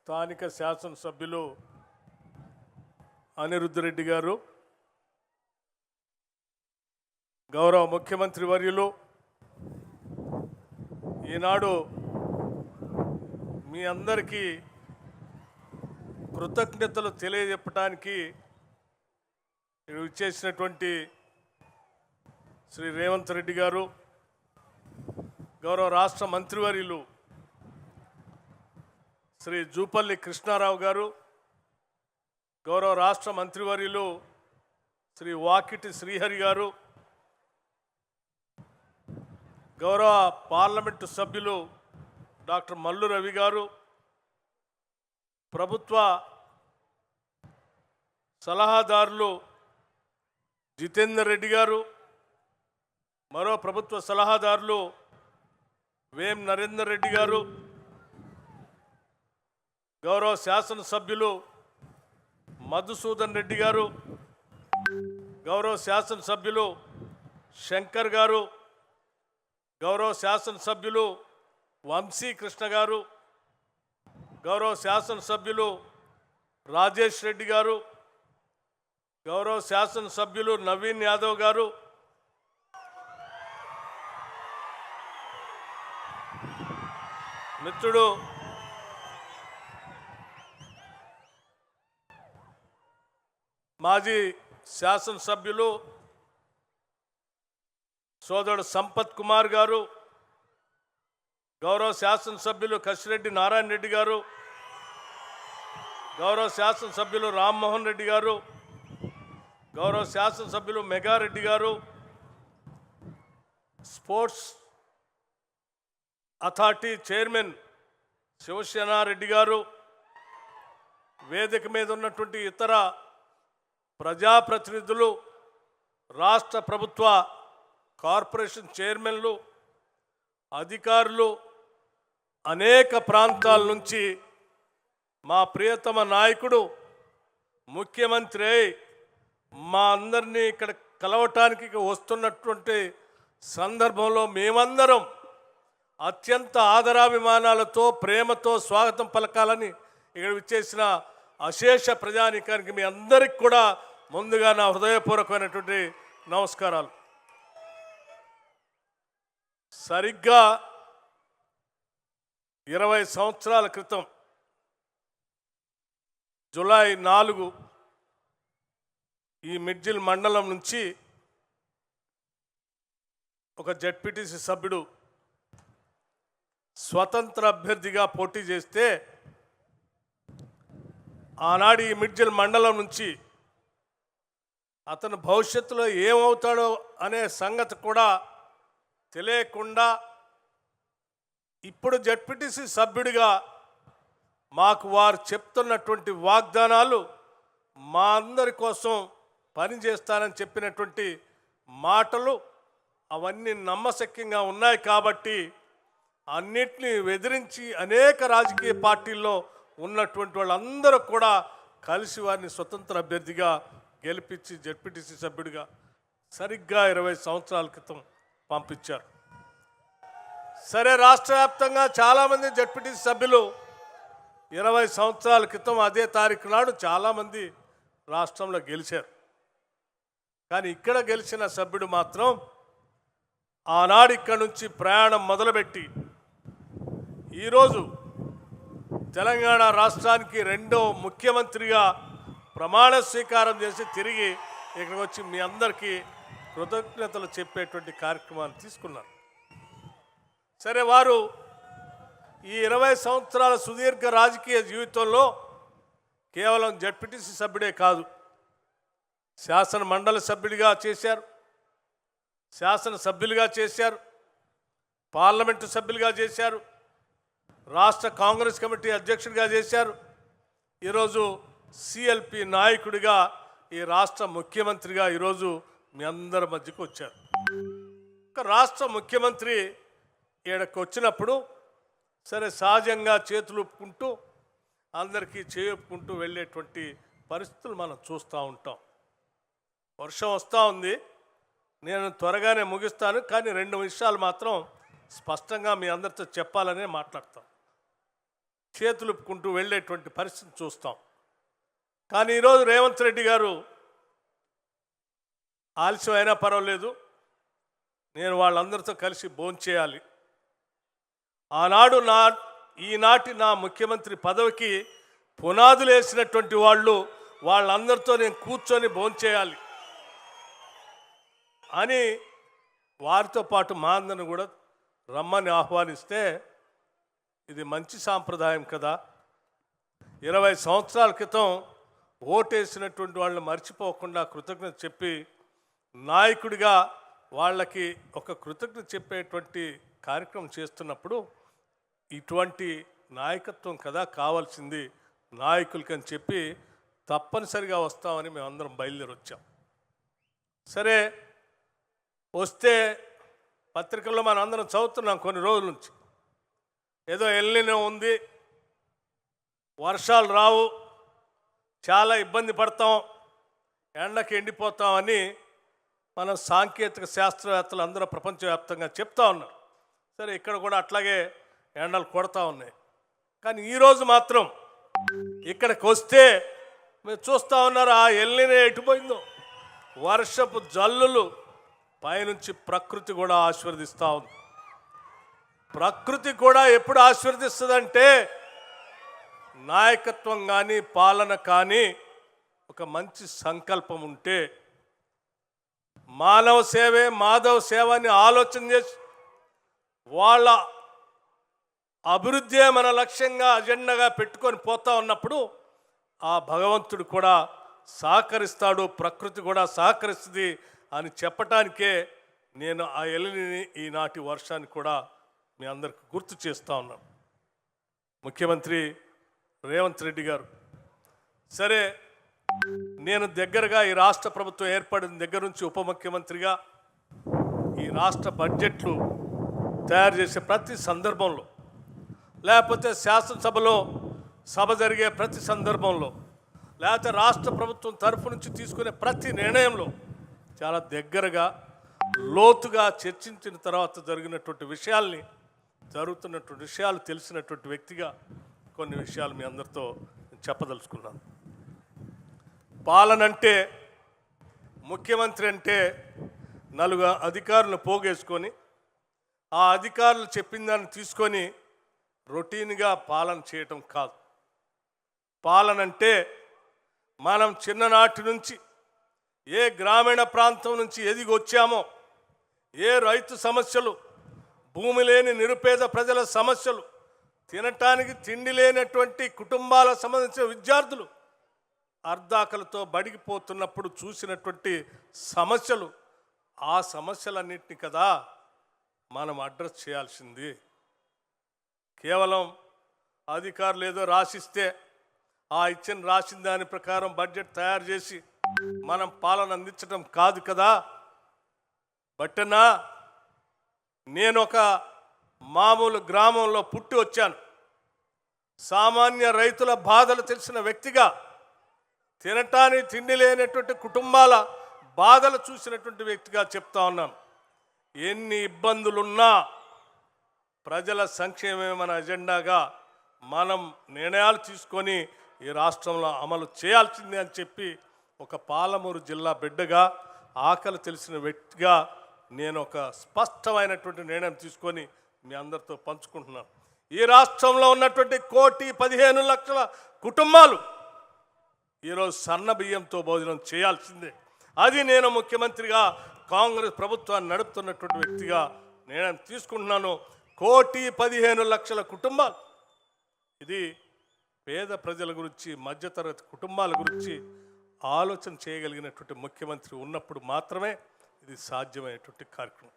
స్థానిక శాసనసభ్యులు అనిరుద్ధ్ రెడ్డి గారు, గౌరవ ముఖ్యమంత్రి వర్యులు, ఈనాడు మీ అందరికీ కృతజ్ఞతలు తెలియజెప్పడానికి ఇచ్చేసినటువంటి శ్రీ రేవంత్ రెడ్డి గారు, గౌరవ రాష్ట్ర మంత్రివర్యులు శ్రీ జూపల్లి కృష్ణారావు గారు, గౌరవ రాష్ట్ర మంత్రివర్యులు శ్రీ వాకిటి శ్రీహరి గారు, గౌరవ పార్లమెంటు సభ్యులు డాక్టర్ మల్లు రవి గారు, ప్రభుత్వ సలహాదారులు జితేందర్ రెడ్డి గారు, మరో ప్రభుత్వ సలహాదారులు వేం నరేందర్ రెడ్డి గారు, గౌరవ శాసనసభ్యులు మధుసూదన్ రెడ్డి గారు, గౌరవ శాసనసభ్యులు శంకర్ గారు, గౌరవ శాసనసభ్యులు వంశీకృష్ణ గారు, గౌరవ శాసనసభ్యులు రాజేష్ రెడ్డి గారు, గౌరవ శాసనసభ్యులు నవీన్ యాదవ్ గారు, మిత్రుడు మాజీ శాసనసభ్యులు సోదరుడు సంపత్ కుమార్ గారు, గౌరవ శాసనసభ్యులు కసిరెడ్డి నారాయణ రెడ్డి గారు, గౌరవ శాసనసభ్యులు రామ్మోహన్ రెడ్డి గారు, గౌరవ శాసనసభ్యులు మెగారెడ్డి గారు, స్పోర్ట్స్ అథారిటీ చైర్మన్ శివసేనారెడ్డి గారు, వేదిక మీద ఉన్నటువంటి ఇతర ప్రజాప్రతినిధులు, రాష్ట్ర ప్రభుత్వ కార్పొరేషన్ చైర్మన్లు, అధికారులు, అనేక ప్రాంతాల నుంచి మా ప్రియతమ నాయకుడు ముఖ్యమంత్రి మా అందరినీ ఇక్కడ కలవటానికి వస్తున్నటువంటి సందర్భంలో మేమందరం అత్యంత ఆదరాభిమానాలతో ప్రేమతో స్వాగతం పలకాలని ఇక్కడ విచ్చేసిన అశేష ప్రజానీకానికి మీ అందరికి కూడా ముందుగా నా హృదయపూర్వకమైనటువంటి నమస్కారాలు. సరిగ్గా 20 సంవత్సరాల క్రితం జూలై 4 ఈ మిడ్జిల్ మండలం నుంచి ఒక జెడ్పీటీసీ సభ్యుడు స్వతంత్ర అభ్యర్థిగా పోటీ చేస్తే ఆనాడు ఈ మిడ్జిల్ మండలం నుంచి అతను భవిష్యత్తులో ఏమవుతాడో అనే సంగతి కూడా తెలియకుండా ఇప్పుడు జెడ్పీటీసీ సభ్యుడిగా మాకు వారు చెప్తున్నటువంటి వాగ్దానాలు మా అందరి కోసం పనిచేస్తానని చెప్పినటువంటి మాటలు అవన్నీ నమ్మశక్యంగా ఉన్నాయి. కాబట్టి అన్నిటినీ ఎదిరించి అనేక రాజకీయ పార్టీల్లో ఉన్నటువంటి వాళ్ళందరూ కూడా కలిసి వారిని స్వతంత్ర అభ్యర్థిగా గెలిపించి జెడ్పీటీసీ సభ్యుడిగా సరిగ్గా 20 సంవత్సరాల క్రితం పంపించారు. సరే, రాష్ట్ర వ్యాప్తంగా చాలామంది జెడ్పీటీసీ సభ్యులు 20 సంవత్సరాల క్రితం అదే తారీఖు నాడు చాలామంది రాష్ట్రంలో గెలిచారు. కానీ ఇక్కడ గెలిచిన సభ్యుడు మాత్రం ఆనాడు ఇక్కడ నుంచి ప్రయాణం మొదలుపెట్టి ఈరోజు తెలంగాణ రాష్ట్రానికి రెండో ముఖ్యమంత్రిగా ప్రమాణ స్వీకారం చేసి తిరిగి ఇక్కడికి వచ్చి మీ అందరికీ కృతజ్ఞతలు చెప్పేటువంటి కార్యక్రమాన్ని తీసుకున్నారు. సరే, వారు ఈ 20 సంవత్సరాల సుదీర్ఘ రాజకీయ జీవితంలో కేవలం జెడ్పీటీసీ సభ్యుడే కాదు, శాసన మండలి సభ్యుడిగా చేశారు, శాసనసభ్యులుగా చేశారు, పార్లమెంటు సభ్యులుగా చేశారు, రాష్ట్ర కాంగ్రెస్ కమిటీ అధ్యక్షుడిగా చేశారు, ఈరోజు సిఎల్పి నాయకుడిగా ఈ రాష్ట్ర ముఖ్యమంత్రిగా ఈరోజు మీ అందరి మధ్యకు వచ్చారు. ఒక రాష్ట్ర ముఖ్యమంత్రి ఈడకు వచ్చినప్పుడు సరే సహజంగా చేతులు ఒప్పుకుంటూ అందరికీ చేయుపుకుంటూ వెళ్ళేటువంటి పరిస్థితులు మనం చూస్తూ ఉంటాం. వర్షం వస్తూ ఉంది, నేను త్వరగానే ముగిస్తాను, కానీ 2 విషయాలు మాత్రం స్పష్టంగా మీ అందరితో చెప్పాలనే మాట్లాడతాం. చేతులుపుకుంటూ వెళ్ళేటువంటి పరిస్థితి చూస్తాం. కానీ ఈరోజు రేవంత్ రెడ్డి గారు ఆలస్యం అయినా పర్వాలేదు, నేను వాళ్ళందరితో కలిసి భోంచేయాలి, ఆనాడు ఈనాటి నా ముఖ్యమంత్రి పదవికి పునాదులు వేసినటువంటి వాళ్ళందరితో నేను కూర్చొని భోంచేయాలి అని వారితో పాటు మా అందరిని కూడా రమ్మని ఆహ్వానిస్తే ఇది మంచి సాంప్రదాయం కదా. 20 సంవత్సరాల క్రితం ఓటేసినటువంటి వాళ్ళని మర్చిపోకుండా కృతజ్ఞత చెప్పి నాయకుడిగా వాళ్ళకి ఒక కృతజ్ఞత చెప్పేటువంటి కార్యక్రమం చేస్తున్నప్పుడు ఇటువంటి నాయకత్వం కదా కావాల్సింది నాయకులకి అని చెప్పి తప్పనిసరిగా వస్తామని మేమందరం బయలుదేరి వచ్చాం. సరే, వస్తే పత్రికల్లో మనం అందరం చదువుతున్నాం కొన్ని రోజుల నుంచి, ఏదో ఎల్నినో ఉంది, వర్షాలు రావు, చాలా ఇబ్బంది పడతాం, ఎండకి ఎండిపోతామని మన సాంకేతిక శాస్త్రవేత్తలు అందరూ ప్రపంచవ్యాప్తంగా చెప్తా ఉన్నారు. సరే, ఇక్కడ కూడా అట్లాగే ఎండలు కొడతా ఉన్నాయి. కానీ ఈరోజు మాత్రం ఇక్కడికి వస్తే మీరు చూస్తూ ఉన్నారు, ఆ ఎల్నినో ఎటుపోయిందో, వర్షపు జల్లులు పైనుంచి ప్రకృతి కూడా ఆశీర్వదిస్తూ ఉంది. ప్రకృతి కూడా ఎప్పుడు ఆశీర్వదిస్తుందంటే నాయకత్వం కానీ పాలన కానీ ఒక మంచి సంకల్పం ఉంటే, మానవ సేవే మాధవ సేవ అని ఆలోచన చేసి వాళ్ళ అభివృద్ధే మన లక్ష్యంగా అజెండాగా పెట్టుకొని పోతా ఉన్నప్పుడు ఆ భగవంతుడు కూడా సహకరిస్తాడు, ప్రకృతి కూడా సహకరిస్తుంది అని చెప్పటానికే నేను ఆ ఎల్నిని ఈనాటి వర్షాన్ని కూడా మీ అందరికి గుర్తు చేస్తూ ఉన్నాను. ముఖ్యమంత్రి రేవంత్ రెడ్డి గారు, సరే, నేను దగ్గరగా ఈ రాష్ట్ర ప్రభుత్వం ఏర్పడిన దగ్గర నుంచి ఉప ముఖ్యమంత్రిగా ఈ రాష్ట్ర బడ్జెట్లు తయారు చేసే ప్రతి సందర్భంలో, లేకపోతే శాసనసభలో సభ జరిగే ప్రతి సందర్భంలో, లేకపోతే రాష్ట్ర ప్రభుత్వం తరఫు నుంచి తీసుకునే ప్రతి నిర్ణయంలో చాలా దగ్గరగా లోతుగా చర్చించిన తర్వాత జరుగుతున్నటువంటి విషయాలు తెలిసినటువంటి వ్యక్తిగా కొన్ని విషయాలు మీ అందరితో చెప్పదలుచుకున్నాను. పాలన అంటే, ముఖ్యమంత్రి అంటే 4 అధికారులను పోగేసుకొని ఆ అధికారులు చెప్పిన దాన్ని తీసుకొని రొటీన్గా పాలన చేయటం కాదు. పాలన అంటే మనం చిన్ననాటి నుంచి ఏ గ్రామీణ ప్రాంతం నుంచి ఎదిగి వచ్చామో, ఏ రైతు సమస్యలు, భూమి లేని నిరుపేద ప్రజల సమస్యలు, తినటానికి తిండి లేనటువంటి కుటుంబాలకు సంబంధించిన విద్యార్థులు అర్ధాకలతో బడిగిపోతున్నప్పుడు చూసినటువంటి సమస్యలు, ఆ సమస్యలన్నింటినీ కదా మనం అడ్రస్ చేయాల్సింది. కేవలం అధికారులు ఏదో రాసిస్తే ఆ రాసిన దాని ప్రకారం బడ్జెట్ తయారు చేసి మనం పాలన అందించడం కాదు కదా. బట్టనా, నేను ఒక మామూలు గ్రామంలో పుట్టి వచ్చాను. సామాన్య రైతుల బాధలు తెలిసిన వ్యక్తిగా, తినటానికి తిండి లేనటువంటి కుటుంబాల బాధలు చూసినటువంటి వ్యక్తిగా చెప్తా ఉన్నాను. ఎన్ని ఇబ్బందులున్నా ప్రజల సంక్షేమమే మన అజెండాగా మనం నిర్ణయాలు తీసుకొని ఈ రాష్ట్రంలో అమలు చేయాల్సిందే అని చెప్పి ఒక పాలమూరు జిల్లా బిడ్డగా, ఆకలి తెలిసిన వ్యక్తిగా నేను ఒక స్పష్టమైనటువంటి నిర్ణయం తీసుకొని మీ అందరితో పంచుకుంటున్నాను. ఈ రాష్ట్రంలో ఉన్నటువంటి 1,15,00,000 కుటుంబాలు ఈరోజు సన్న బియ్యంతో భోజనం చేయాల్సిందే. అది నేను ముఖ్యమంత్రిగా కాంగ్రెస్ ప్రభుత్వాన్ని నడుపుతున్నటువంటి వ్యక్తిగా నిర్ణయం తీసుకుంటున్నాను. 1,15,00,000 కుటుంబాలు, ఇది పేద ప్రజల గురించి, మధ్యతరగతి కుటుంబాల గురించి ఆలోచన చేయగలిగినటువంటి ముఖ్యమంత్రి ఉన్నప్పుడు మాత్రమే ఇది సాధ్యమైనటువంటి కార్యక్రమం.